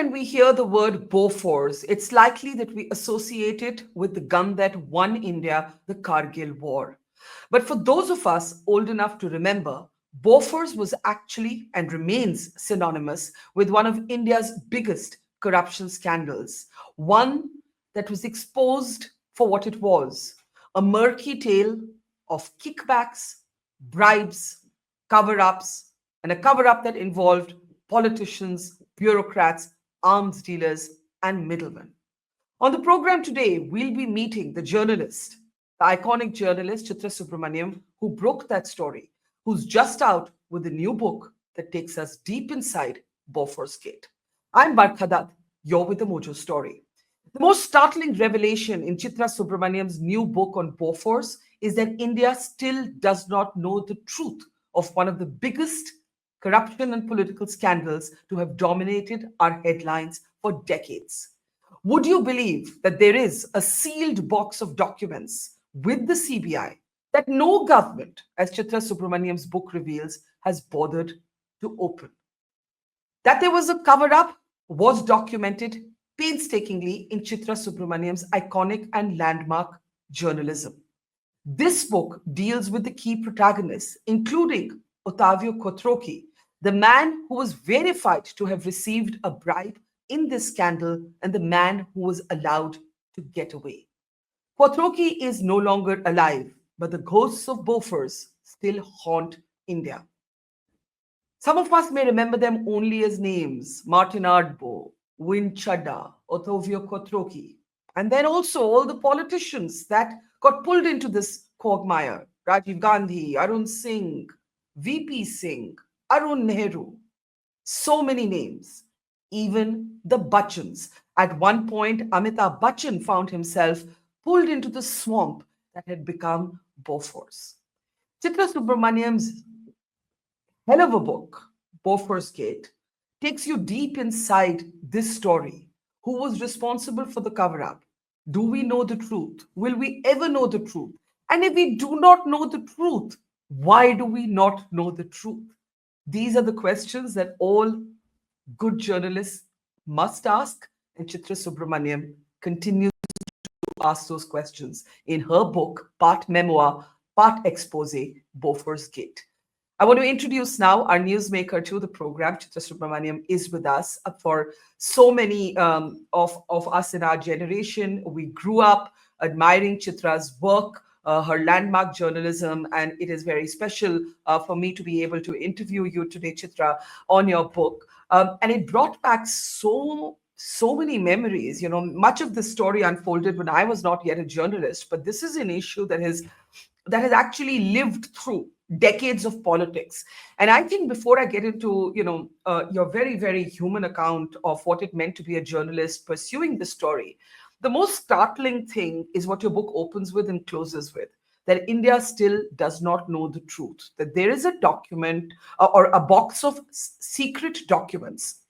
when we hear the word Bofors, it's likely that we associate it with the gun that won India the Kargil War. But for those of us old enough to remember, Bofors was actually and remains synonymous with one of India's biggest corruption scandals, one that was exposed for what it was, a murky tale of kickbacks, bribes, cover ups, and a cover up that involved politicians, bureaucrats, arms dealers, and middlemen. On the program today, we'll be meeting the iconic journalist Chitra Subramaniam, who broke that story, who's just out with a new book that takes us deep inside Bofors Gate. I'm Barkha Dutt, you're with the Mojo Story. The most startling revelation in Chitra Subramaniam's new book on Bofors is that India still does not know the truth of one of the biggest corruption and political scandals to have dominated our headlines for decades. Would you believe that there is a sealed box of documents with the CBI that no government, as Chitra Subramaniam's book reveals, has bothered to open? That there was a cover up was documented painstakingly in Chitra Subramaniam's iconic and landmark journalism. This book deals with the key protagonists, including Ottavio Kotroki, the man who was verified to have received a bribe in this scandal and the man who was allowed to get away. Kotroki is no longer alive, but the ghosts of Bofors still haunt India. Some of us may remember them only as names: Martin Ardbo, Win Chadda, Ottavio Kotroki, and then also all the politicians that got pulled into this quagmire: Rajiv Gandhi, Arun Singh, VP Singh, Arun Nehru. So many names. Even the Bachchans. At one point, Amitabh Bachchan found himself pulled into the swamp that had become Bofors. Chitra Subramaniam's hell of a book, Bofors Gate, takes you deep inside this story. Who was responsible for the cover up? Do we know the truth? Will we ever know the truth? And if we do not know the truth, why do we not know the truth? These are the questions that all good journalists must ask, and Chitra Subramaniam continues to ask those questions in her book, part memoir, part expose, Bofors Gate. I want to introduce now our newsmaker to the program. Chitra Subramaniam is with us. For so many of us in our generation, we grew up admiring Chitra's work, her landmark journalism, and it is very special for me to be able to interview you today, Chitra, on your book. And it brought back so many memories. You know, much of the story unfolded when I was not yet a journalist, but this is an issue that has actually lived through decades of politics. And I think before I get into your very, very human account of what it meant to be a journalist pursuing the story, the most startling thing is what your book opens with and closes with: that India still does not know the truth, that there is a document or a box of secret documents,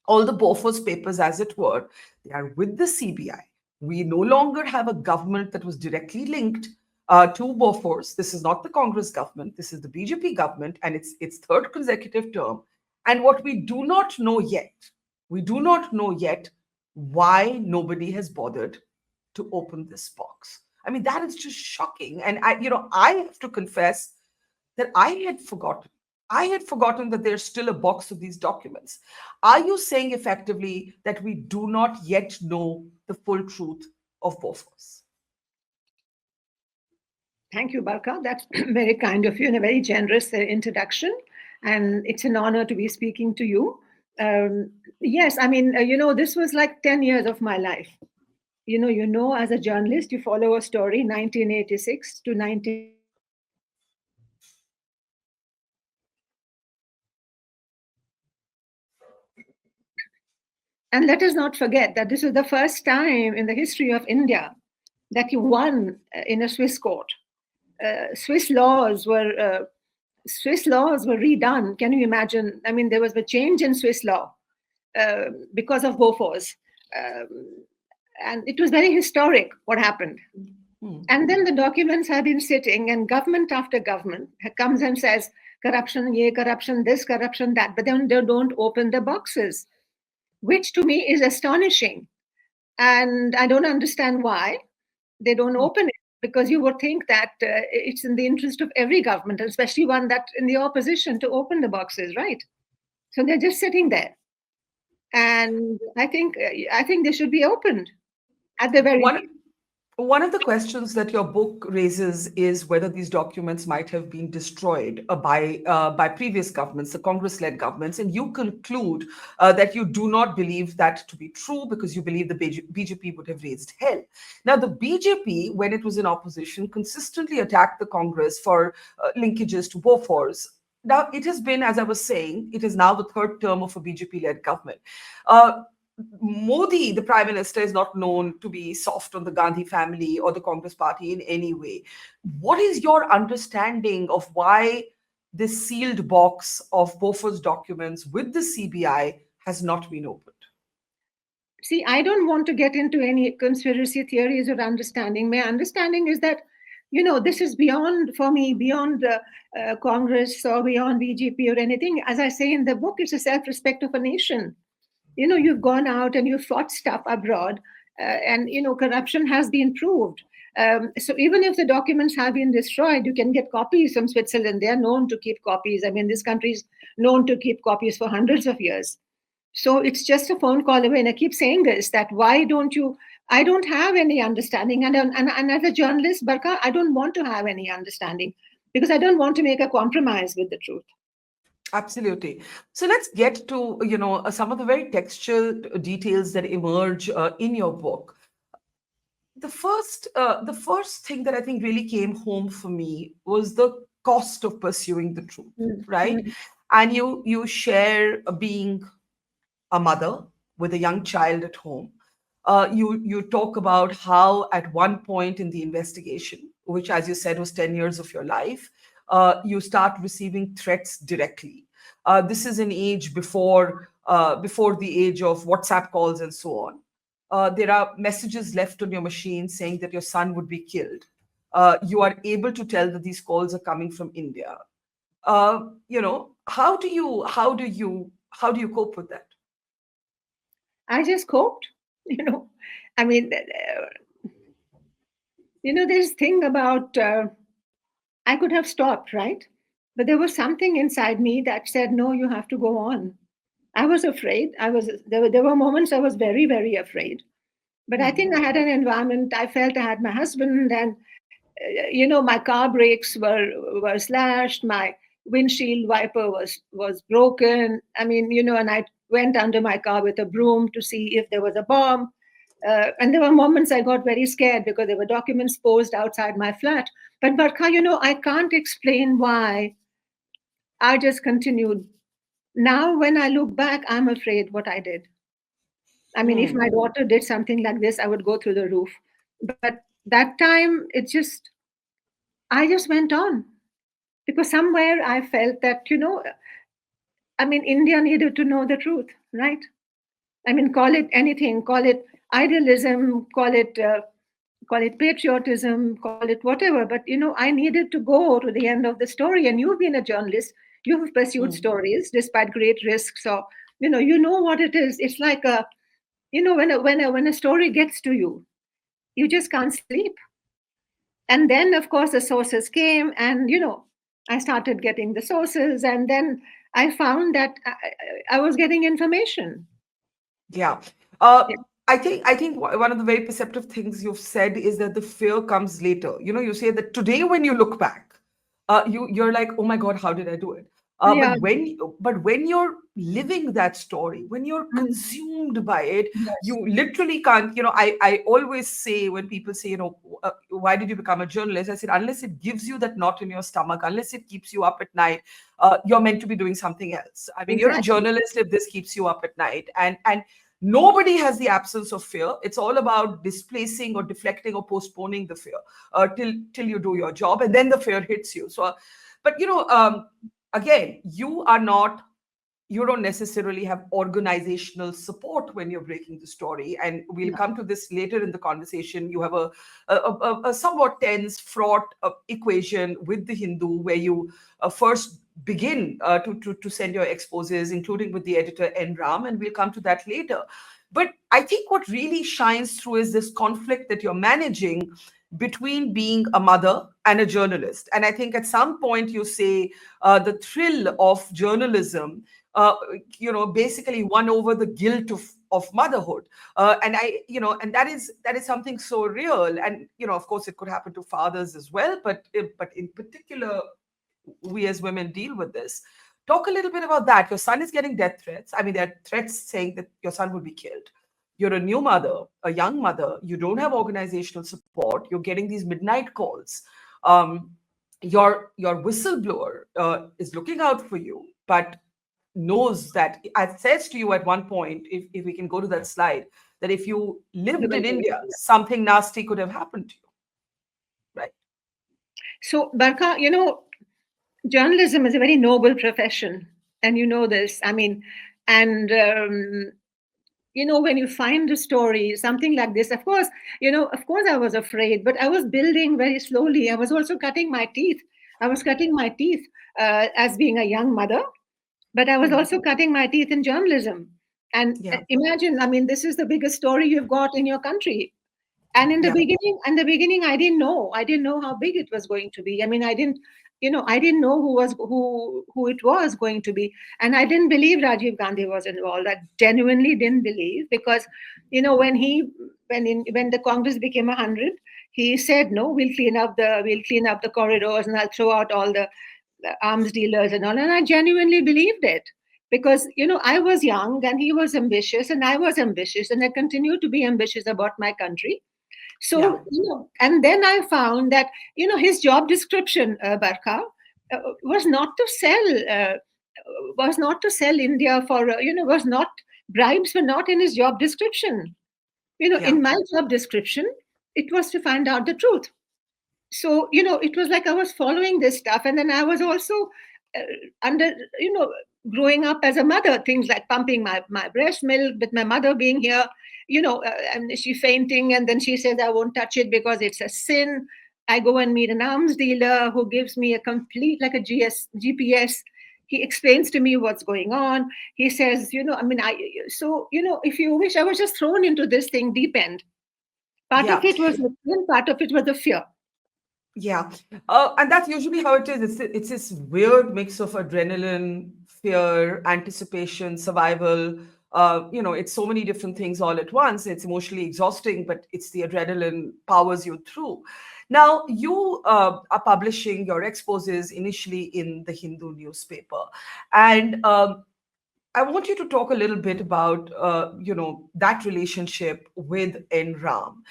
all the Bofors papers, as it were. They are with the CBI. We no longer have a government that was directly linked to Bofors. This is not the Congress government. This is the BJP government, and it's its third consecutive term. And what we do not know yet why nobody has bothered to open this box. I mean, that is just shocking. And I have to confess that I had forgotten that there's still a box of these documents. Are you saying effectively that we do not yet know the full truth of Bofors? Thank you, Barkha. That's very kind of you and a very generous introduction. And it's an honor to be speaking to you. Yes, I mean, this was like 10 years of my life. As a journalist, you follow a story, 1986 to 19. And let us not forget that this was the first time in the history of India that you won in a Swiss court. Swiss laws were redone. Can you imagine? I mean, there was a change in Swiss law because of Bofors, and it was very historic what happened. And then the documents have been sitting, and government after government comes and says corruption, corruption, this, corruption, that, but then they don't open the boxes. which to me is astonishing. And I don't understand why they don't Hmm. open it, because you would think that it's in the interest of every government, especially one that in the opposition, to open the boxes, right? So they're just sitting there, and I think they should be opened at the very One least. One of the questions that your book raises is whether these documents might have been destroyed by previous governments, the Congress-led governments, and you conclude that you do not believe that to be true because you believe the BJP would have raised hell. Now, the BJP, when it was in opposition, consistently attacked the Congress for linkages to Bofors. Now, it has been, as I was saying, it is now the third term of a BJP-led government. Uh, Modi, the prime minister, is not known to be soft on the Gandhi family or the Congress party in any way. What is your understanding of why this sealed box of Bofors documents with the CBI has not been opened? See, I don't want to get into any conspiracy theories or understanding. My understanding is that, this is beyond, for me, beyond the Congress or beyond BJP or anything. As I say in the book, it's a self respect of a nation. You've gone out and you've fought stuff abroad, and corruption has been proved. So even if the documents have been destroyed, you can get copies from Switzerland. They are known to keep copies. I mean, this country is known to keep copies for hundreds of years. So it's just a phone call away. And I keep saying this, that why don't you? I don't have any understanding, and as a journalist, Barkha, I don't want to have any understanding, because I don't want to make a compromise with the truth. Absolutely. So let's get to some of the very textual details that emerge in your book. The first thing that I think really came home for me was the cost of pursuing the truth, Mm, right? mm, And you share being a mother with a young child at home. You talk about how at one point in the investigation, which as you said was 10 years of your life, you start receiving threats directly. This is an age before the age of WhatsApp calls and so on. There are messages left on your machine saying that your son would be killed. You are able to tell that these calls are coming from India. How do you cope with that? I just coped. you know I mean, there's thing about, I could have stopped, right? But there was something inside me that said, no, you have to go on. I was afraid. There were moments I was very, very afraid. But I think I had an environment. I felt I had my husband, and my car brakes were slashed. My windshield wiper was broken. I mean, and I went under my car with a broom to see if there was a bomb. And there were moments I got very scared because there were documents posed outside my flat. But Barkha, I can't explain why. I just continued. Now, when I look back, I'm afraid what I did. I mean, if my Hmm. daughter did something like this, I would go through the roof. But that time, I just went on, because somewhere I felt that, I mean, India needed to know the truth, right? I mean, call it anything, call it idealism, call it patriotism, call it whatever. But I needed to go to the end of the story. And you've been a journalist, you've pursued Hmm. stories despite great risks. So you know what it is. It's like when a story gets to you, you just can't sleep. And then, of course, the sources came, and I started getting the sources, and then I found that I was getting information. Yeah. Yeah. I think one of the very perceptive things you've said is that the fear comes later. You say that today when you look back, you're like, oh my God, how did I do it? Yeah. But when you're living that story, when you're Mm. consumed by it, Yes. you literally can't. I always say when people say, why did you become a journalist? I said, unless it gives you that knot in your stomach, unless it keeps you up at night, you're meant to be doing something else. I mean, you're a Exactly. journalist if this keeps you up at night, and nobody has the absence of fear. It's all about displacing or deflecting or postponing the fear till you do your job, and then the fear hits you. So, but again, you don't necessarily have organizational support when you're breaking the story. And we'll No. come to this later in the conversation. You have a somewhat tense, fraught equation with the Hindu, where you first begin to send your exposes, including with the editor N. Ram, and we'll come to that later. But I think what really shines through is this conflict that you're managing between being a mother and a journalist. And I think at some point you say the thrill of journalism, basically won over the guilt of motherhood. And that is something so real. And of course, it could happen to fathers as well, but in particular, we as women deal with this. Talk a little bit about that. Your son is getting death threats. I mean, there are threats saying that your son will be killed. You're a new mother, a young mother. You don't have organizational support. You're getting these midnight calls. Um, your whistleblower is looking out for you, but knows that it says to you at one point, if we can go to that slide, that if you lived in India, something nasty could have happened to you, right? So, Barkha, journalism is a very noble profession, and you know this. I mean, and when you find a story, something like this, of course, I was afraid, but I was building very slowly. I was also cutting my teeth. I was cutting my teeth as being a young mother, but I was Mhm. also cutting my teeth in journalism. And Yeah, imagine, I mean, this is the biggest story you've got in your country. And yeah, in the beginning, I didn't know how big it was going to be. I mean, I didn't know who it was going to be. And I didn't believe Rajiv Gandhi was involved. I genuinely didn't believe, because when the Congress became 100, he said, no, we'll clean up the corridors, and I'll throw out all the arms dealers and all. And I genuinely believed it, because I was young and he was ambitious and I was ambitious, and I continue to be ambitious about my country. yeah, So, and then I found that, his job description, Barkha, was not to sell India for, was not, bribes were not in his job description. yeah, In my job description, it was to find out the truth. So, it was like I was following this stuff. And then I was also uh, under, growing up as a mother, things like pumping my breast milk, with my mother being here, and she fainting, and then she says, I won't touch it because it's a sin. I go and meet an arms dealer who gives me a complete, like a GPS. He explains to me what's going on. He says, I mean, if you wish, I was just thrown into this thing deep end. Part of yeah. it was the thrill, part of it was the fear. Yeah, and that's usually how it is. It's this weird mix of adrenaline, fear, anticipation, survival. It's so many different things all at once. It's emotionally exhausting, but it's the adrenaline powers you through. Now, you are publishing your exposes initially in the Hindu newspaper, and I want you to talk a little bit about, that relationship with N. Ram.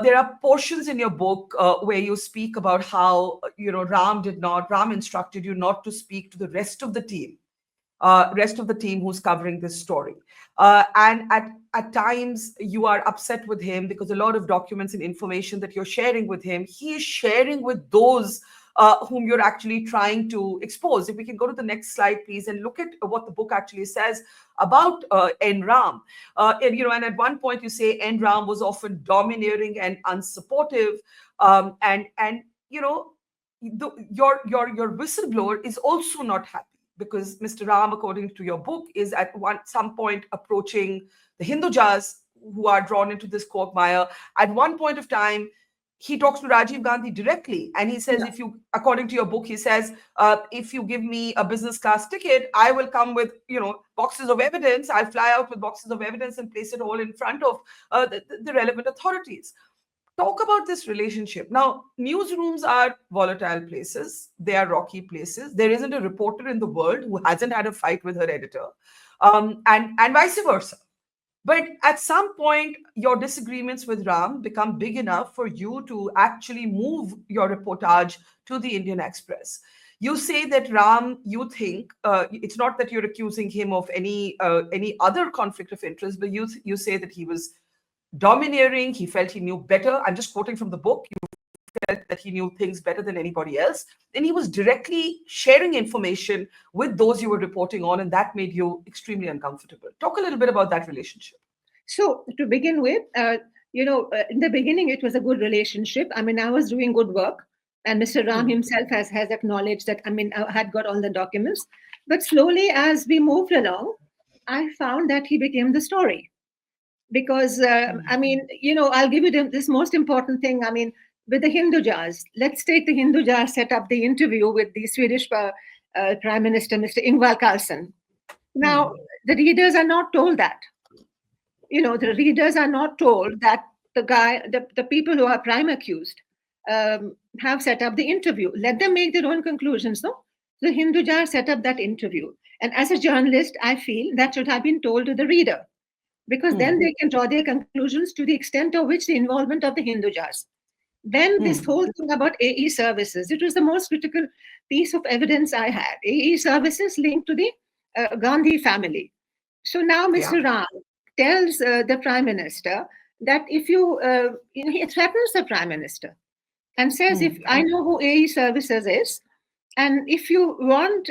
There are portions in your book where you speak about how, Ram instructed you not to speak to the rest of the team who's covering this story. And at times you are upset with him because a lot of documents and information that you're sharing with him, he is sharing with those whom you're actually trying to expose. If we can go to the next slide, please, and look at what the book actually says about N. Ram. And at one point you say N. Ram was often domineering and unsupportive, and your whistleblower is also not happy because Mr. Ram, according to your book, is at some point approaching the Hindujas who are drawn into this quagmire. At one point of time, he talks to Rajiv Gandhi directly, and he says, Yeah. "If you, according to your book, he says, if you give me a business class ticket, I will come with boxes of evidence. I'll fly out with boxes of evidence and place it all in front of the relevant authorities." Talk about this relationship. Now, newsrooms are volatile places. They are rocky places. There isn't a reporter in the world who hasn't had a fight with her editor, and vice versa. But at some point, your disagreements with Ram become big enough for you to actually move your reportage to the Indian Express. You say that Ram, you think it's not that you're accusing him of any other conflict of interest, but you say that he was domineering. He felt he knew better. I'm just quoting from the book. You felt that he knew things better than anybody else, then he was directly sharing information with those you were reporting on, and that made you extremely uncomfortable. Talk a little bit about that relationship. So to begin with, in the beginning it was a good relationship. I mean, I was doing good work, and Mr. Ram Hmm. himself has acknowledged that. I mean, I had got all the documents, but slowly as we moved along, I found that he became the story. Because I mean, I'll give you this most important thing. I mean, with the Hindu Jars, let's take the Hindu Jar set up the interview with the Swedish Prime Minister, Mr. Ingvar Carlsson. Now, Hmm. the readers are not told that. The readers are not told that the people who are prime accused have set up the interview. Let them make their own conclusions, no? The Hindu Jar set up that interview. And as a journalist, I feel that should have been told to the reader, because then Hmm. they can draw their conclusions to the extent of which the involvement of the Hindu Jars. Then this Hmm. whole thing about AE services, it was the most critical piece of evidence I had. AE services linked to the Gandhi family. So now Yeah. Mr. Ram tells the prime minister that if he threatens the prime minister and says, if Hmm. I know who AE services is, and if you want,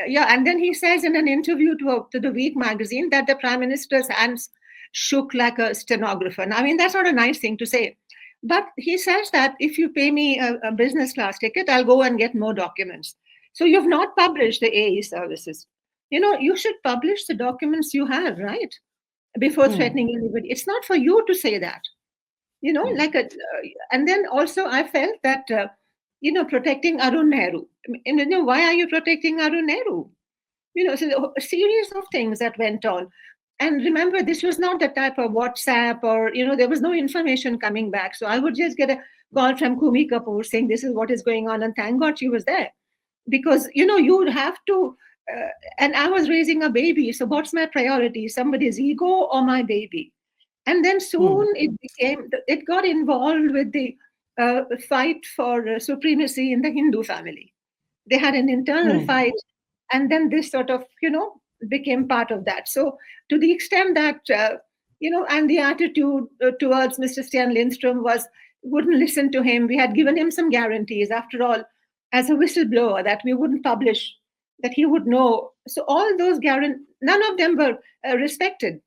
yeah, and then he says in an interview to the Week magazine that the prime minister's hands shook like a stenographer. Now, I mean, that's not a nice thing to say. But he says that if you pay me a business class ticket, I'll go and get more documents. So you've not published the AE services. You should publish the documents you have, right? Before Hmm. threatening anybody. It's not for you to say that. Like and then also I felt that protecting Arun Nehru. And why are you protecting Arun Nehru? So a series of things that went on. And remember, this was not the type of WhatsApp, or there was no information coming back. So I would just get a call from Kumi Kapoor saying this is what is going on, and thank God she was there, because you would have to. And I was raising a baby, so what's my priority? Somebody's ego or my baby? And then Hmm. soon it got involved with the fight for supremacy in the Hindu family. They had an internal Hmm. fight, and then this sort of became part of that. So to the extent that and the attitude towards Mr. Sten Lindström was, wouldn't listen to him. We had given him some guarantees, after all, as a whistleblower, that we wouldn't publish, that he would know. So all those guarantees, none of them were respected.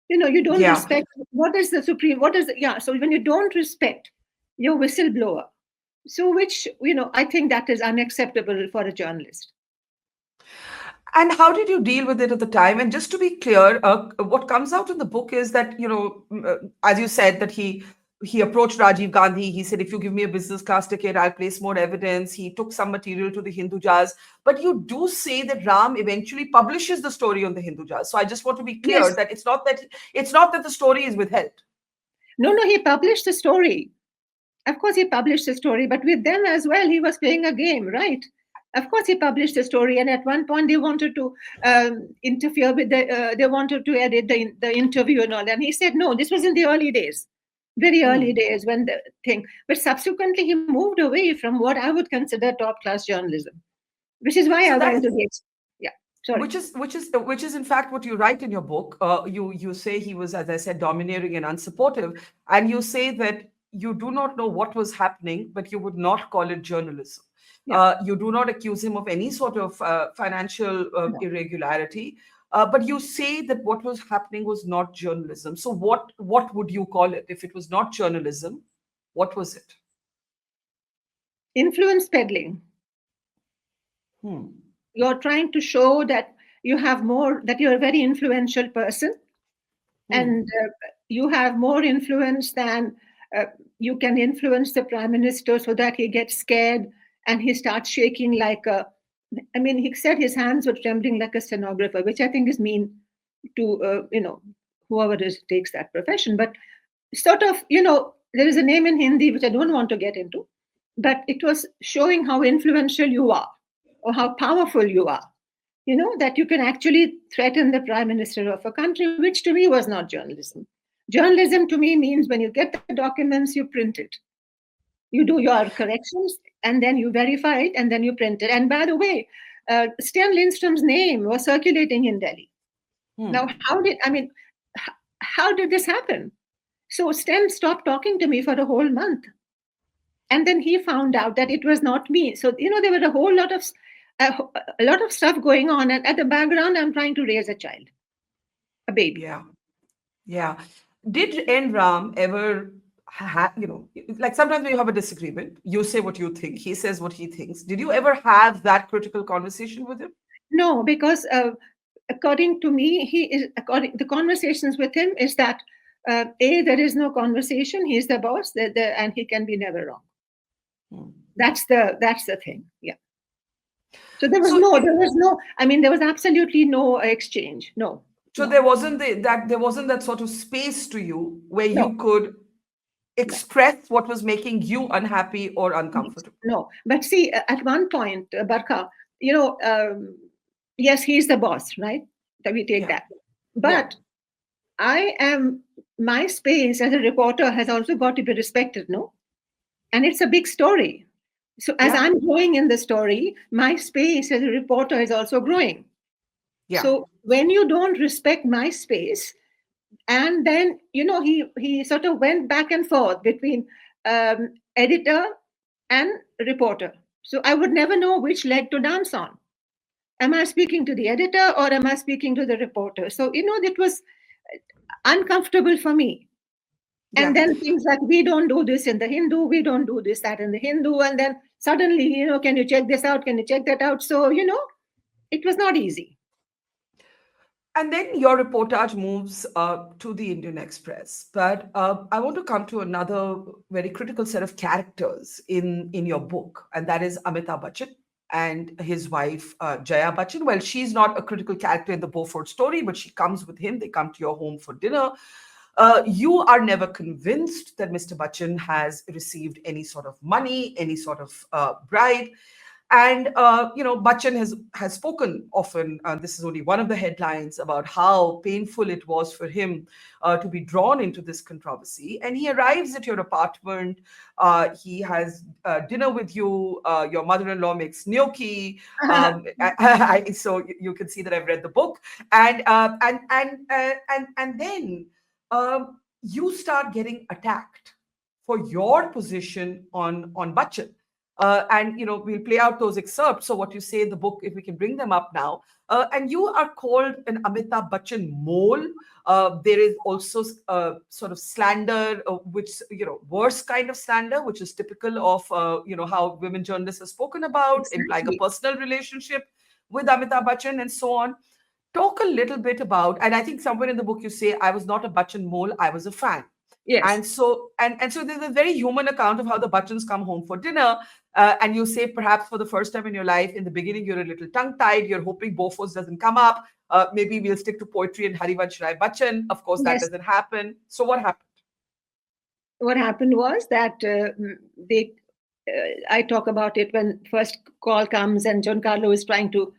You don't Yeah. respect, what is the supreme, what is yeah, so when you don't respect your whistleblower, so which I think that is unacceptable for a journalist. And how did you deal with it at the time? And just to be clear, what comes out in the book is that, as you said, that he approached Rajiv Gandhi. He said, if you give me a business class ticket, I'll place more evidence. He took some material to the Hindu Jars. But you do say that Ram eventually publishes the story on the Hindu Jars. So I just want to be clear Yes. that it's not that the story is withheld. No, he published the story. Of course, he published the story, but with them as well, he was playing a game, right? Of course, he published the story, and at one point, they wanted to interfere with they wanted to edit the interview and all. And he said, no, this was in the early days, very early Hmm. days when the thing. But subsequently, he moved away from what I would consider top class journalism, which is why So I that went is to the. Yeah, sorry. which is in fact what you write in your book. You say he was, as I said, domineering and unsupportive, and you say that you do not know what was happening, but you would not call it journalism. Yeah, You do not accuse him of any sort of financial no. irregularity, but you say that what was happening was not journalism. So what would you call it if it was not journalism? What was it? Influence peddling. Hmm. You're trying to show that you have more, that you're a very influential person, Hmm. and you have more influence than uh, you can influence the prime minister, so that he gets scared and he starts shaking like a. I mean, he said his hands were trembling like a stenographer, which I think is mean to whoever takes that profession. But sort of, there is a name in Hindi which I don't want to get into, but it was showing how influential you are, or how powerful you are. That you can actually threaten the prime minister of a country, which to me was not journalism. Journalism to me means when you get the documents, you print it, you do your corrections, and then you verify it, and then you print it. And by the way, Sten Lindström's name was circulating in Delhi. Now, Hmm. how did this happen? So Sten stopped talking to me for a whole month. And then he found out that it was not me. So, there were a whole lot of a lot of stuff going on, and at the background, I'm trying to raise a child, a baby. Yeah. Yeah. Did N. Ram ever like sometimes when you have a disagreement, you say what you think, he says what he thinks. Did you ever have that critical conversation with him? No, because according to me, he is according the conversations with him is that there is no conversation. He's the boss, and he can be never wrong. Hmm. That's the thing. Yeah. So So, there was no. I mean, there was absolutely no exchange. No, so no, there wasn't that sort of space to you where no, you could no, express what was making you unhappy or uncomfortable. no. But see, at one point, Barkha, you know, yes, he's the boss, right? That we take Yeah. that. Yeah. But I am my space as a reporter has also got to be respected, no? And it's a big story. So as Yeah. I'm growing in the story, my space as a reporter is also growing. Yeah. So when you don't respect my space, and then he sort of went back and forth between editor and reporter. So I would never know which leg to dance on. Am I speaking to the editor or am I speaking to the reporter? So it was uncomfortable for me. And Yeah. then things like, we don't do this in the Hindu, we don't do this, that in the Hindu. And then suddenly, can you check this out? Can you check that out? So, it was not easy. And then your reportage moves to the Indian Express. But I want to come to another very critical set of characters in your book, and that is Amitabh Bachchan and his wife, Jaya Bachchan. Well, she's not a critical character in the Bofors story, but she comes with him. They come to your home for dinner. You are never convinced that Mr. Bachchan has received any sort of money, any sort of bribe. And Bachchan has spoken often. This is only one of the headlines about how painful it was for him to be drawn into this controversy. And he arrives at your apartment. He has dinner with you. Your mother-in-law makes gnocchi. So you can see that I've read the book. And then you start getting attacked for your position on Bachchan. And we'll play out those excerpts. So what you say in the book, if we can bring them up now. And you are called an Amitabh Bachchan mole. There is also sort of slander, which worse kind of slander, which is typical of how women journalists are spoken about, implying a Exactly. personal relationship with Amitabh Bachchan and so on. Talk a little bit about, and I think somewhere in the book you say, I was not a Bachchan mole, I was a fan. Yes. And so there's a very human account of how the Bachchans come home for dinner. And you say perhaps for the first time in your life, in the beginning, you're a little tongue-tied. You're hoping Bofors doesn't come up. Maybe we'll stick to poetry and Harivansh Rai Bachchan. Of course, that Yes. doesn't happen. So what happened? What happened was that they I talk about it when first call comes and Giancarlo is trying to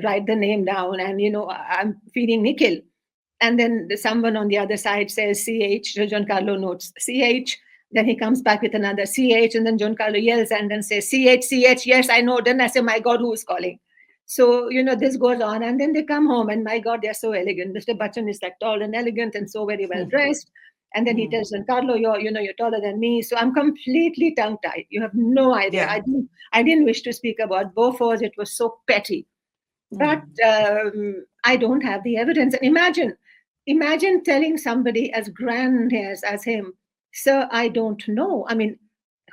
write the name down, and I'm feeling Nikhil, and then someone on the other side says CH. So Giancarlo notes CH. Then he comes back with another CH, and then Giancarlo yells and then says CH, CH. Yes, I know. Then I say, my God, who is calling? So this goes on, and then they come home, and my God, they're so elegant. Mr. Bachchan is like tall and elegant and so very well dressed. And then he Hmm. tells Giancarlo, you're taller than me. So I'm completely tongue-tied. You have no idea. Yeah. I didn't wish to speak about Bofors. It was so petty. But Hmm. I don't have the evidence. And imagine telling somebody as grand as him, sir, I don't know. I mean,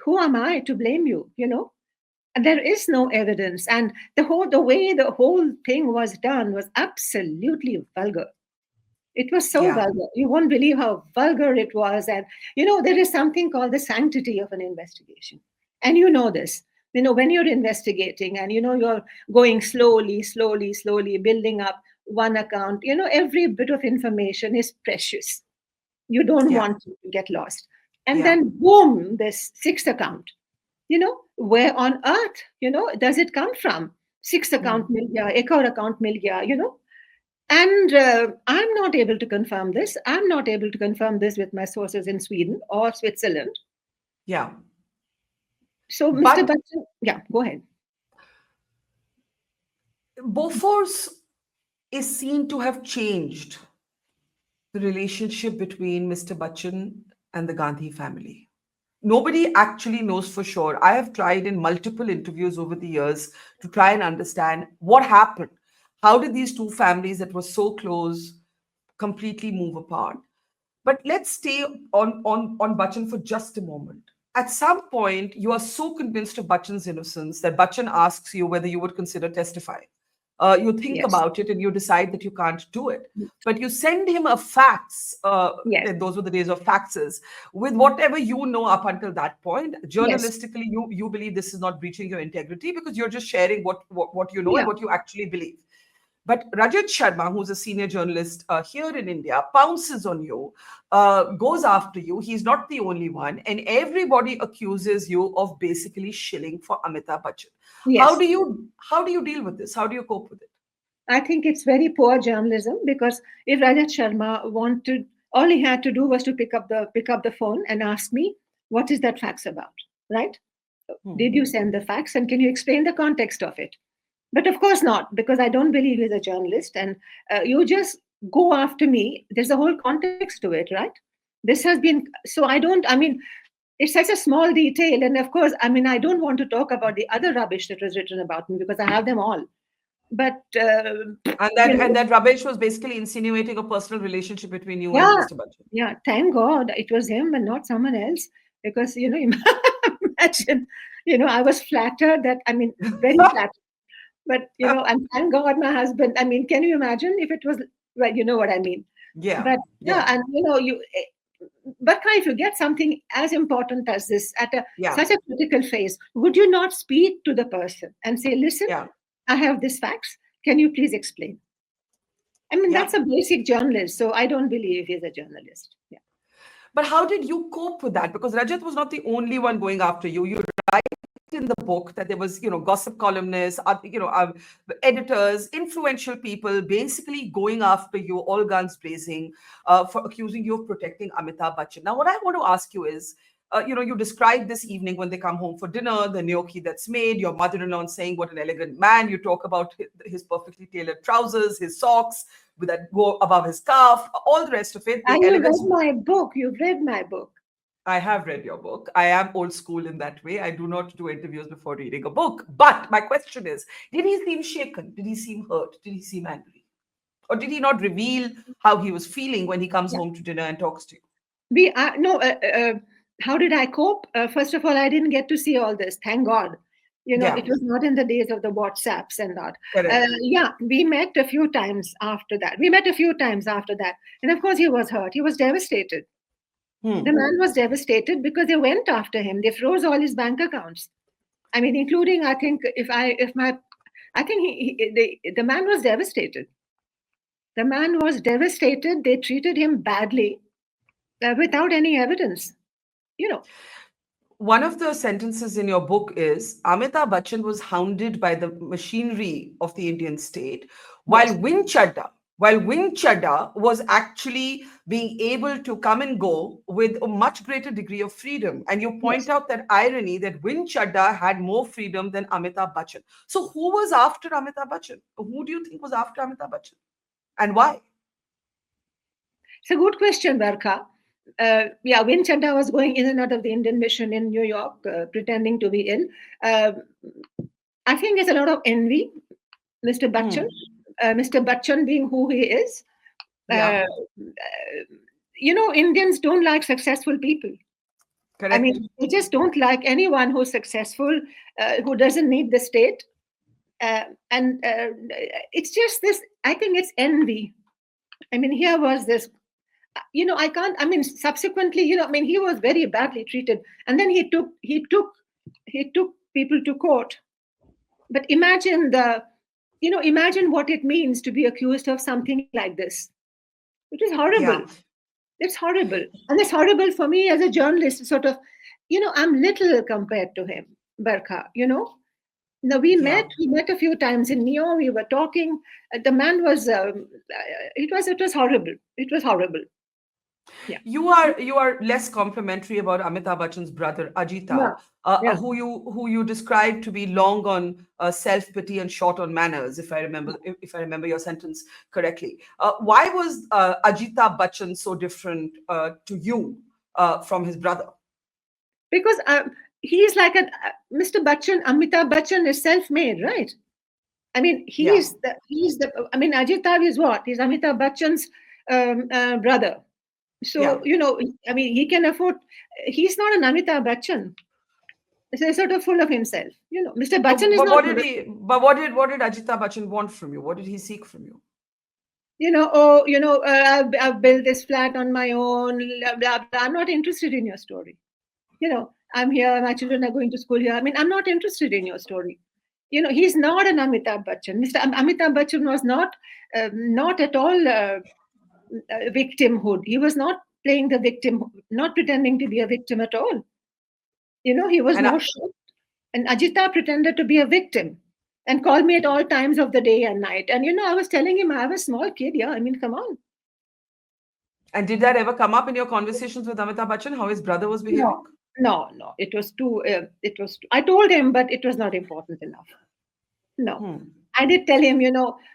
who am I to blame you? And there is no evidence. And the way the whole thing was done was absolutely vulgar. It was so Yeah. vulgar. You won't believe how vulgar it was. And, there is something called the sanctity of an investigation. And you know this. When you're investigating and, you're going slowly, slowly, slowly building up one account, every bit of information is precious. You don't Yeah. want to get lost. And Yeah. then, boom, this sixth account. Where on earth, does it come from? Sixth account Hmm. mil gaya, ek aur account mil gaya, and I'm not able to confirm this. I'm not able to confirm this with my sources in Sweden or Switzerland. Yeah. So, Mr. But Bachchan, yeah, go ahead. Bofors is seen to have changed the relationship between Mr. Bachchan and the Gandhi family. nobody actually knows for sure. I have tried in multiple interviews over the years to try and understand what happened. How did these two families that were so close completely move apart? But let's stay on Bachchan for just a moment. At some point, you are so convinced of Bachchan's innocence that Bachchan asks you whether you would consider testifying. You think Yes. about it and you decide that you can't do it. But you send him a fax, Yes. and those were the days of faxes, with whatever you know up until that point. Yes. Journalistically, you believe this is not breaching your integrity because you're just sharing what you know and Yeah. what you actually believe. But Rajat Sharma, who's a senior journalist here in India, pounces on you, goes after you. He's not the only one, and everybody accuses you of basically shilling for Amitabh Bachchan. Yes. How do you deal with this? How do you cope with it? I think it's very poor journalism because if Rajat Sharma wanted, all he had to do was to pick up the phone and ask me, "What is that fax about?" Right? Did Hmm. you send the fax, and can you explain the context of it? But of course not, because I don't believe he's a journalist, and you just go after me. There's a whole context to it, right? This has been so. I don't. I mean, it's such a small detail, and of course, I mean, I don't want to talk about the other rubbish that was written about me because I have them all. But And you that know, rubbish was basically insinuating a personal relationship between you and yeah, Mr. Bachchan. yeah. Thank God it was him and not someone else, because imagine, I was flattered that, I mean, very flattered. But and thank God my husband. I mean, can you imagine if it was, well, you know what I mean? Yeah, But yeah, yeah, and but if you get something as important as this at yeah, such a critical phase, would you not speak to the person and say, "Listen, yeah, I have this facts. Can you please explain?" I mean, yeah. that's a basic journalist. So I don't believe he's a journalist. Yeah. But how did you cope with that? Because Rajat was not the only one going after you. You write in the book that there was, gossip columnists, editors, influential people basically going after you, all guns blazing, for accusing you of protecting Amitabh Bachchan. Now, what I want to ask you is, you describe this evening when they come home for dinner, the gnocchi that's made, your mother-in-law saying what an elegant man. You talk about his perfectly tailored trousers, his socks with that go above his calf, all the rest of it, And the you read elegance. my book. You've read my book. I have read your book. I am old school in that way. I do not do interviews before reading a book. But my question is, did he seem shaken? Did he seem hurt? Did he seem angry? Or did he not reveal how he was feeling when he comes Yeah. home to dinner and talks to you? We are no. How did I cope? First of all, I didn't get to see all this. Thank God. Yeah, It was not in the days of the WhatsApps and that. correct. Yeah, we met a few times after that. And of course, he was hurt. He was devastated. The Hmm. man was devastated because they went after him. They froze all his bank accounts. I mean, including, I think, I think the man was devastated. The man was devastated. They treated him badly without any evidence. You know, One of the sentences in your book is Amitabh Bachchan was hounded by the machinery of the Indian state, while yes, Wing Chadda, while Wing Chadda was actually being able to come and go with a much greater degree of freedom. And you point yes. out that irony that Wing Chadda had more freedom than Amitabh Bachchan. So who was after Amitabh Bachchan? Who do you think was after Amitabh Bachchan? And why? It's a good question, Barkha. Yeah, Win Chadda was going in and out of the Indian mission in New York, pretending to be ill. Uh, I think there's a lot of envy, Mr. Bachchan, Hmm. Mr. Bachchan being who he is. Yeah, Uh, Indians don't like successful people. I correct. mean, they just don't like anyone who's successful, who doesn't need the state. And it's just this, I think it's envy. I mean, here was this, I can't, I mean, subsequently, I mean, he was very badly treated. And then he took people to court. But imagine what it means to be accused of something like this. It is horrible. Yeah, It's horrible. And it's horrible for me as a journalist, sort of, I'm little compared to him, Barkha, No, yeah. we met a few times in Neo. We were talking. The man was, it was horrible. It was horrible. Yeah. You are less complimentary about Amitabh Bachchan's brother Yeah. Ajita, Yeah. who you described to be long on self pity and short on manners, if I remember your sentence correctly. Why was Ajita Bachchan so different to you from his brother? Because he's like Mr. Bachchan, Amitabh Bachchan is self-made, right? I mean, Yeah. I mean, Ajitab is what? He's Amitabh Bachchan's brother. Yeah. So, I mean, he can afford, he's not an Amitabh Bachchan. So he's sort of full of himself. Mr. Bachchan is But not what did full of, he? But what did Ajita Bachchan want from you? What did he seek from you? I've built this flat on my own, blah, blah, blah. I'm not interested in your story. I'm here, my children are going to school here. I mean, I'm not interested in your story. He's not an Amitabh Bachchan. Amitabh Bachchan was not at all victimhood. He was not playing the victim, not pretending to be a victim at all. He was And more shocked. And Ajita pretended to be a victim and called me at all times of the day and night. And I was telling him I was a small kid. Yeah, I mean, come on. did that ever come up in your conversations with Amitabh Bachchan? How his brother was No, behaving? no, no. It was too. I told him, but it was not important enough. No, Hmm. I did tell him.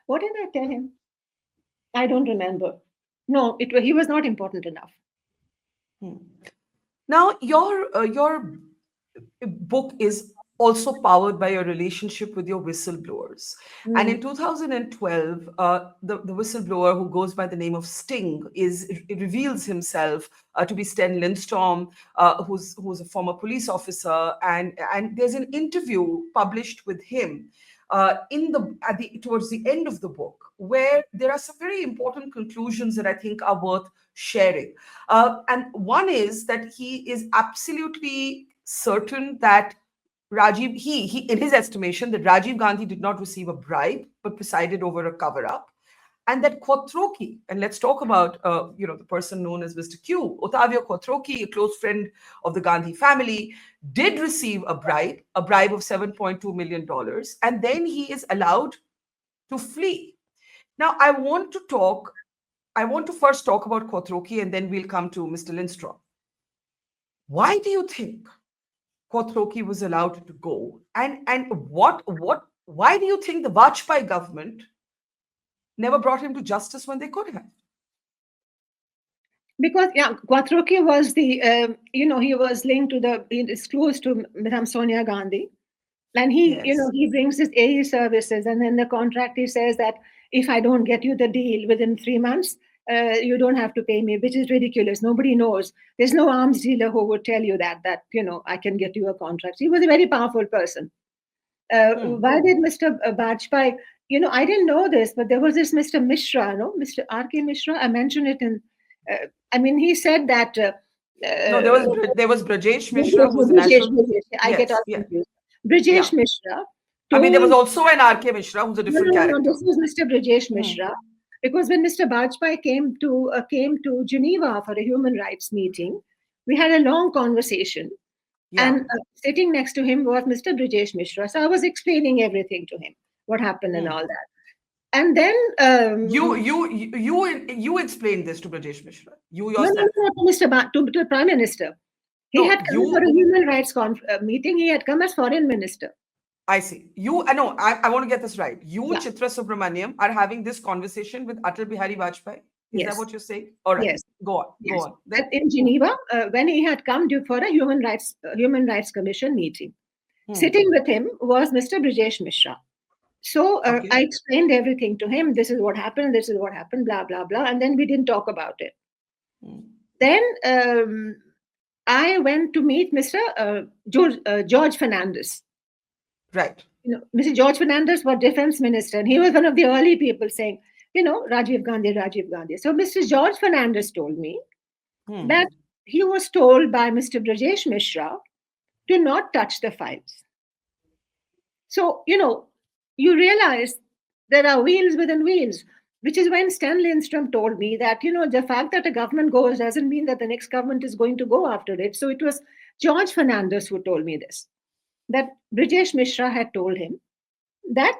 What did I tell him? I don't remember. No, he was not important enough. Hmm. Now, your book is also powered by your relationship with your whistleblowers. And in Mm. 2012, the whistleblower who goes by the name of Sting reveals himself to be Sten Lindström, who's a former police officer, and there's an interview published with him towards the end of the book, where there are some very important conclusions that I think are worth sharing. And one is that he is absolutely certain that he in his estimation, that Rajiv Gandhi did not receive a bribe but presided over a cover up, and that Kotroki, and let's talk about the person known as Mr. Q, Ottavio Kotroki, a close friend of the Gandhi family, did receive a bribe of $7.2 million, and then he is allowed to flee. Now, I want to first talk about Kotroki, and then we'll come to Mr. Lindstrom. Why do you think Kotroki was allowed to go? And why do you think the Vajpayee government never brought him to justice when they could have? Because yeah, Quattrochi was he was linked to he is close to Madame Sonia Gandhi, and Yes. he brings his AE services, and then the contract he says that if I don't get you the deal within 3 months, you don't have to pay me, which is ridiculous. Nobody knows. There's no arms dealer who would tell you that I can get you a contract. He was a very powerful person. Hmm. Why did Mr. Bajpai? I didn't know this, but there was this Mr. Mishra, no, Mr. R.K. Mishra. I mentioned it in. I mean, he said that. No, there was Brajesh Mishra, who was the Brijesh, national. I get Yes, all yeah, confused. yeah. Brijesh Mishra I mean, there was told. also an R.K. Mishra, who's a No, different no, no, no. character. This was Mr. Brijesh Hmm. Mishra, because when Mr. Bajpai came to Geneva for a human rights meeting, we had a long conversation, Yeah. and sitting next to him was Mr. Brijesh Mishra. So I was explaining everything to him, what happened and Hmm. all that. And then, You explained this to Brajesh Mishra. You no, no, yourself. no, to to the Prime Minister. He No, had come for a you. human rights meeting. He had come as Foreign Minister. I see. I know. I want to get this right. You, Yeah. Chitra Subramaniam, are having this conversation with Atal Bihari Vajpayee. Is that Yes. what you're saying? All right. Yes. Go on. Go Yes. on. Then. In Geneva, when he had come for a Human Rights Commission meeting. Hmm. Sitting with him was Mr. Brijesh Mishra. So I Okay. explained everything to him. This is what happened. This is what happened. Blah blah blah. And then we didn't talk about it. Hmm. Then I went to meet Mr. George Fernandez. Right. Mr. George Fernandez was defense minister, and he was one of the early people saying, Rajiv Gandhi, Rajiv Gandhi. So Mr. George Fernandez told me Hmm. that he was told by Mr. Brajesh Mishra to not touch the files. So, you realize there are wheels within wheels, which is when Sten Lindström told me that, the fact that a government goes doesn't mean that the next government is going to go after it. So it was George Fernandez who told me this, that Brajesh Mishra had told him that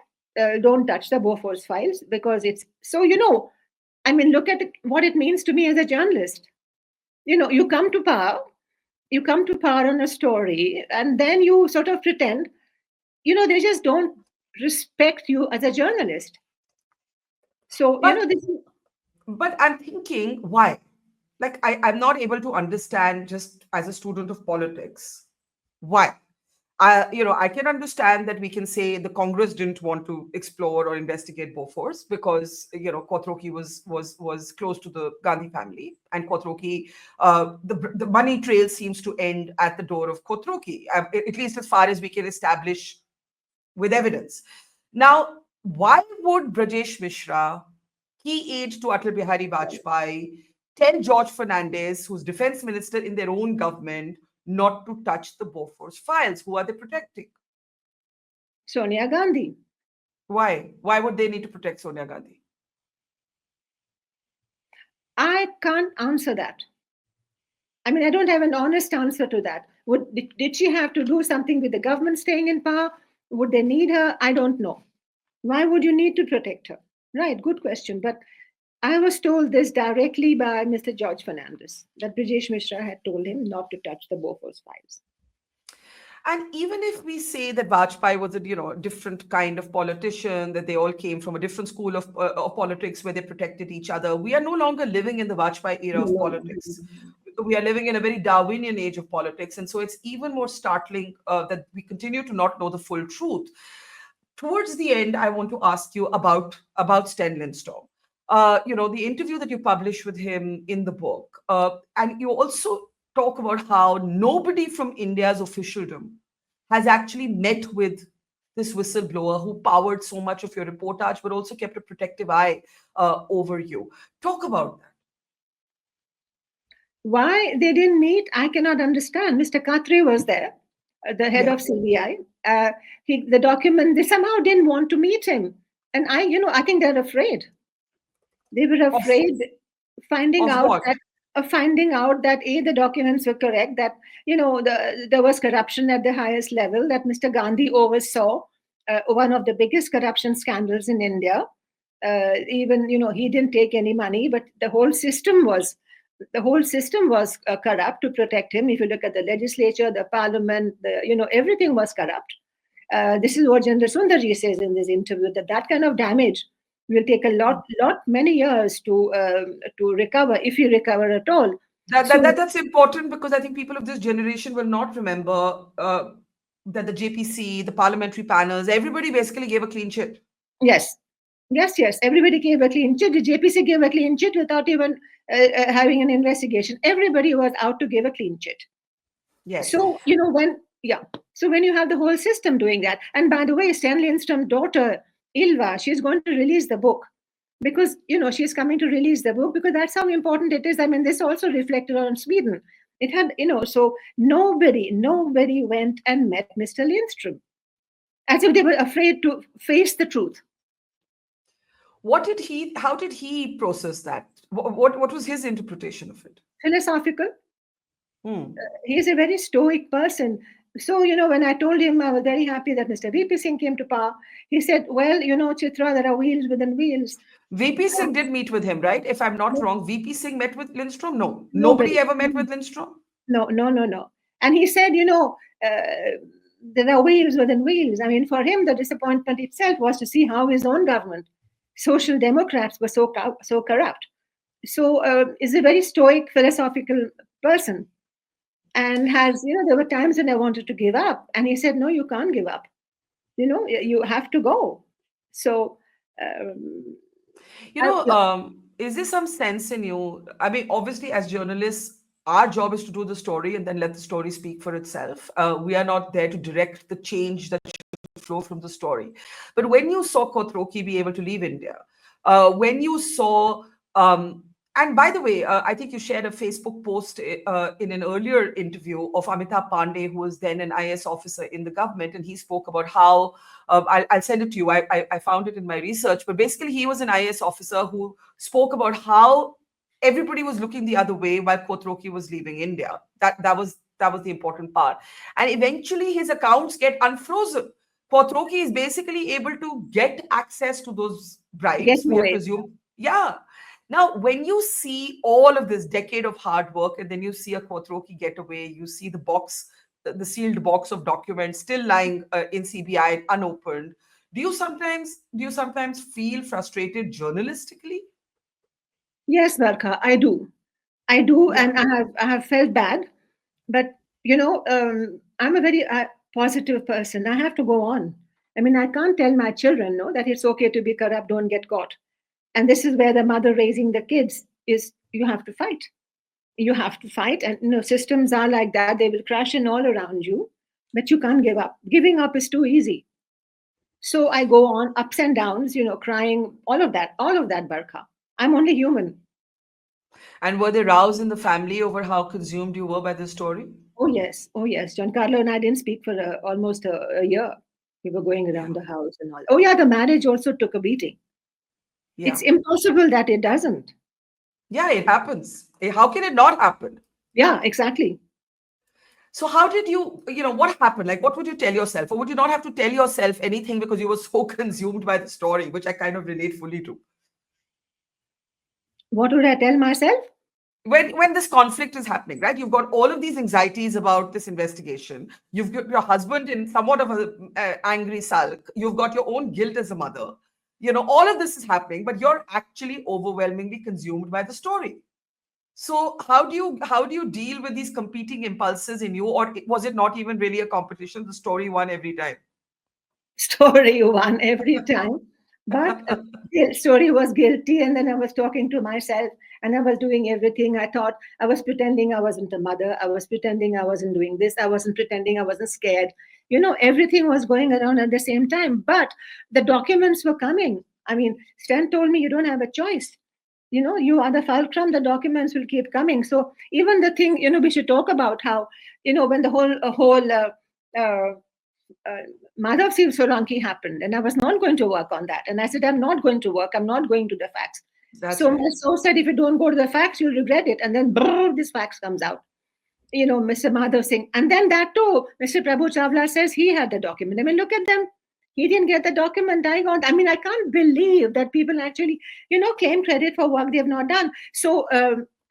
don't touch the Bofors files because it's so, I mean, look at what it means to me as a journalist. You come to power, on a story, and then you sort of pretend, they just don't respect you as a journalist. So, But this. but I'm thinking, why? Like I'm not able to understand just as a student of politics. Why? I can understand that we can say the Congress didn't want to explore or investigate Bofors because Kothroki was close to the Gandhi family, and Kothroki, the money trail seems to end at the door of Kothroki, at least as far as we can establish with evidence. Now, why would Brajesh Mishra, key aide to Atal Bihari Vajpayee, tell George Fernandez, who's defense minister in their own government, not to touch the Bofors files? Who are they protecting? Sonia Gandhi. Why? Why would they need to protect Sonia Gandhi? I can't answer that. I mean, I don't have an honest answer to that. Did she have to do something with the government staying in power? Would they need her? I don't know. Why would you need to protect her? Right, good question. But I was told this directly by Mr. George Fernandez, that Brajesh Mishra had told him not to touch the Bofors files. And even if we say that Vajpayee was a different kind of politician, that they all came from a different school of politics where they protected each other, we are no longer living in the Vajpayee era of politics. We are living in a very Darwinian age of politics, and so it's even more startling that we continue to not know the full truth. Towards the end, I want to ask you about Sten Lindström. The interview that you published with him in the book, and you also talk about how nobody from India's officialdom has actually met with this whistleblower who powered so much of your reportage, but also kept a protective eye over you. Talk about that. Why they didn't meet, I cannot understand. Mr. Khatri was there, the head Yeah. of CBI. The document, they somehow didn't want to meet him. And I think they're afraid. They were Of afraid finding of out what? that the documents were correct, that there was corruption at the highest level, that Mr. Gandhi oversaw one of the biggest corruption scandals in India. Even he didn't take any money, but the whole system was corrupt to protect him. If you look at the legislature, the parliament, everything was corrupt. This is what General Sundarji says in this interview, that kind of damage will take a many years to recover, if you recover at all. So That's important because I think people of this generation will not remember that the JPC, the parliamentary panels, everybody basically gave a clean chit. yes, yes, everybody gave a clean chit. The JPC gave a clean chit without even having an investigation. Everybody was out to give a clean chit. Yes. So when you have the whole system doing that, and by the way, Sten Lindström's daughter Ilva, she's going to release the book, because she's coming to release the book, because that's how important it is. I mean, this also reflected on Sweden. It had, so nobody went and met Mr. Lindström, as if they were afraid to face the truth. How did he process that? What was his interpretation of it? Philosophical. Hmm. He's a very stoic person. So, when I told him I was very happy that Mr. VP Singh came to power, he said, well, Chitra, there are wheels within wheels. VP Singh did meet with him, right? If I'm not wrong, VP Singh met with Lindstrom? No. Nobody Nobody. ever met with Lindstrom? No, no, no, no. And he said, there are wheels within wheels. I mean, for him, the disappointment itself was to see how his own government, social democrats, were so corrupt. So is a very stoic, philosophical person, and has, there were times when I wanted to give up, and he said, no, you can't give up. You have to go. So, um, Is there some sense in you? I mean, obviously, as journalists, our job is to do the story and then let the story speak for itself. We are not there to direct the change that should flow from the story. But when you saw Kothroki be able to leave India, when you saw, and by the way, I think you shared a Facebook post in an earlier interview of Amitabh Pandey, who was then an IS officer in the government, and he spoke about how I'll send it to you. I found it in my research, but basically he was an IS officer who spoke about how everybody was looking the other way while Kothroki was leaving India. That was the important part, and eventually his accounts get unfrozen. Kothroki is basically able to get access to those get bribes. We have away. presumed, yeah. Now, when you see all of this decade of hard work, and then you see a Kothroki getaway, you see the box, the sealed box of documents still lying in CBI unopened. Do you sometimes feel frustrated journalistically? Yes, Barkha, I do. I do, Yeah. and I have felt bad, But I'm a very positive person. I have to go on. I mean, I can't tell my children, no, that it's okay to be corrupt, don't get caught. And this is where the mother raising the kids is, you have to fight. You have to fight. And systems are like that. They will crash in all around you, but you can't give up. Giving up is too easy. So I go on ups and downs, crying, all of that, Barkha. I'm only human. And were they roused in the family over how consumed you were by the story? Oh yes, oh yes. John Carlo and I didn't speak for almost a year. We were going Yeah. around the house and all. Oh yeah, the marriage also took a beating. Yeah. It's impossible that it doesn't. Yeah, it happens. How can it not happen? Yeah, exactly. So how did what happened? Like, what would you tell yourself? Or would you not have to tell yourself anything because you were so consumed by the story, which I kind of relate fully to? What would I tell myself? When this conflict is happening, right? You've got all of these anxieties about this investigation. You've got your husband in somewhat of a angry sulk. You've got your own guilt as a mother. All of this is happening, but you're actually overwhelmingly consumed by the story. So how do you deal with these competing impulses in you, or was it not even really a competition? The story won every time. Story one every time. But story was guilty, and then I was talking to myself, and I was doing everything. I thought I was pretending I wasn't a mother. I was pretending I wasn't doing this. I wasn't pretending I wasn't scared. Everything was going around at the same time. But the documents were coming. I mean, Sten told me you don't have a choice. You are the fulcrum. The documents will keep coming. So even the thing, we should talk about how, when the uh, uh, Madhav Siv Solanki happened, and I was not going to work on that. And I said, I'm not going to work. I'm not going to the facts. That's So right. my source said, if you don't go to the facts, you'll regret it. And then brrr, this facts comes out. Mr. Madhav Singh. And then that too, Mr. Prabhu Chawla says he had the document. I mean, look at them. He didn't get the document. I got. I mean, I can't believe that people actually, claim credit for work they have not done. So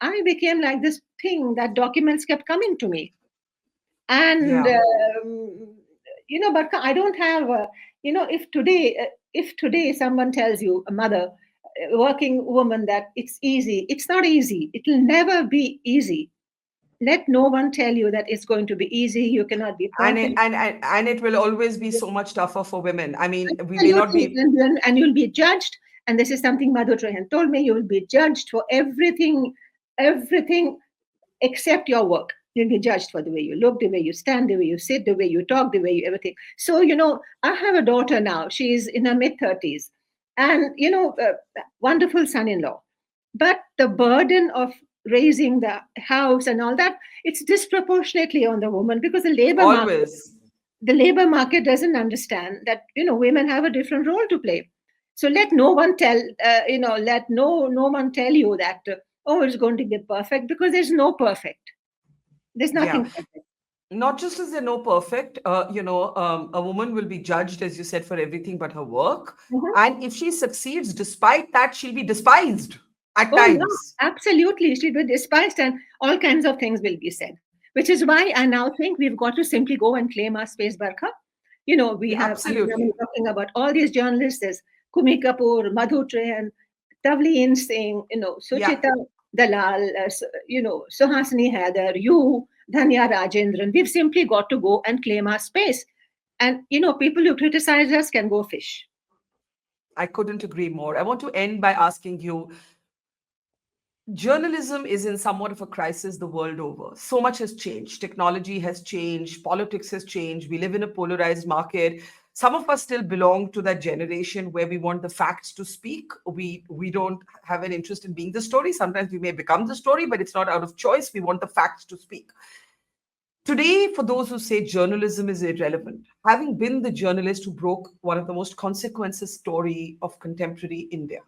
I became like this thing that documents kept coming to me. And Yeah. but I don't have if today someone tells you, a mother, a working woman, that it's easy, it's not easy. It will never be easy. Let no one tell you that it's going to be easy. You cannot be And it perfect. and it will always be so much tougher for women. I mean, we may not Absolutely. be. And you'll be judged. And this is something Madhu Trahan told me. You will be judged for everything except your work. You'll be judged for the way you look, the way you stand, the way you sit, the way you talk, the way you everything. So, I have a daughter now. She's in her mid 30s, and, wonderful son in law. But the burden of raising the house and all that, it's disproportionately on the woman, because Always. the labor market doesn't understand that, women have a different role to play. So let no one let no one tell you that, oh, it's going to be perfect, because there's no perfect. There's Yeah. nothing perfect. Not just as they're no perfect, a woman will be judged, as you said, for everything but her work. Mhm. And if she succeeds despite that, she'll be despised at Oh yeah, times. absolutely. She will be despised, and all kinds of things will be said. Which is why I now think we've got to simply go and claim our space, Barkha. We Yeah, have, I mean, I'm absolutely. talking about all these journalists. There's Kumi Kapoor, Madhu Trehan, Tavleen Singh, Yeah. Suchita Dalal, Suhasini Haider, you, Dhanya Rajendran. We've simply got to go and claim our space. And, people who criticize us can go fish. I couldn't agree more. I want to end by asking you, journalism is in somewhat of a crisis the world over. So much has changed. Technology has changed. Politics has changed. We live in a polarized market. Some of us still belong to that generation where we want the facts to speak. We don't have an interest in being the story. Sometimes we may become the story, but it's not out of choice. We want the facts to speak. Today, for those who say journalism is irrelevant, having been the journalist who broke one of the most consequences story of contemporary India,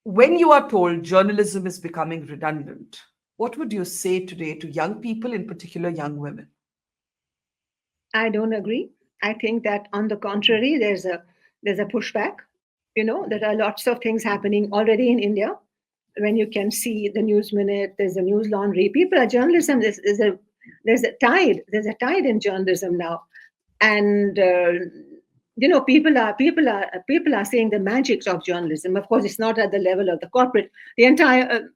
when you are told journalism is becoming redundant, what would you say today to young people, in particular young women? I don't agree. I think that, on the contrary, there's a pushback. There are lots of things happening already in India. When you can see the news minute, there's a news laundry. People are journalism. There's a tide in journalism now, and people are seeing the magic of journalism. Of course, it's not at the level of the corporate. The entire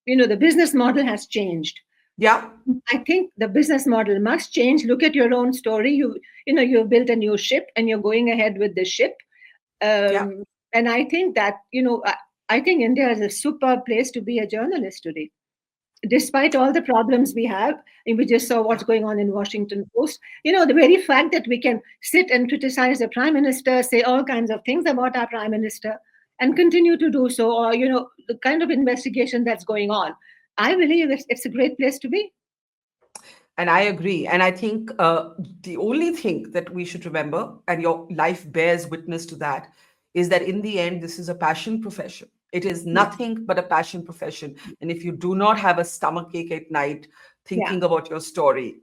the business model has changed. Yeah. I think the business model must change. Look at your own story. You've built a new ship and you're going ahead with the ship. Yeah. And I think that, I think India is a super place to be a journalist today. Despite all the problems we have, and we just saw what's Yeah. going on in Washington Post, the very fact that we can sit and criticize the prime minister, say all kinds of things about our prime minister, and continue to do so, or, the kind of investigation that's going on, I believe it's a great place to be. And I agree. And I think the only thing that we should remember, and your life bears witness to that, is that in the end, this is a passion profession. It is Yeah. nothing but a passion profession. And if you do not have a stomach ache at night Yeah. thinking about your story,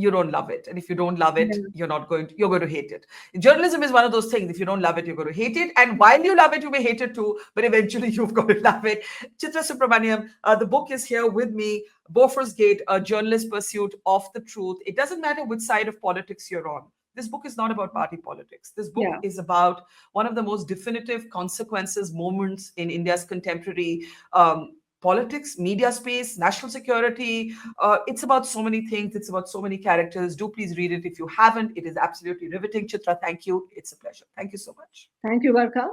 you don't love it. And if you don't love it, Yeah. you're going to hate it. Journalism is one of those things. If you don't love it, you're going to hate it. And while you love it, you may hate it too, but eventually you've got to love it. Chitra Subramaniam, the book is here with me. Bofors Gate, A Journalist's Pursuit of the Truth. It doesn't matter which side of politics you're on. This book is not about party politics. This book Yeah. is about one of the most definitive consequences, moments in India's contemporary politics, media space, national security. It's about so many things. It's about so many characters. Do please read it if you haven't. It is absolutely riveting. Chitra, thank you. It's a pleasure. Thank you so much. Thank you, Barkha.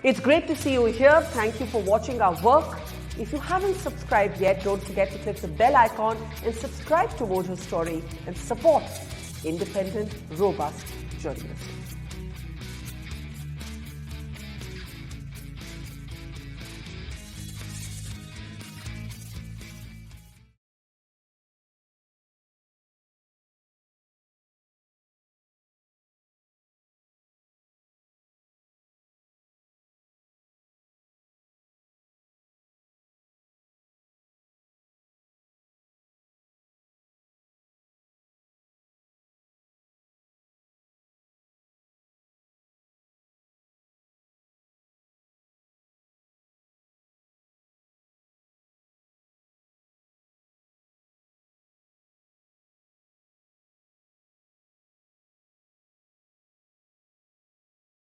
It's great to see you here. Thank you for watching our work. If you haven't subscribed yet, don't forget to click the bell icon and subscribe to Mojo Story and support independent, robust journalism.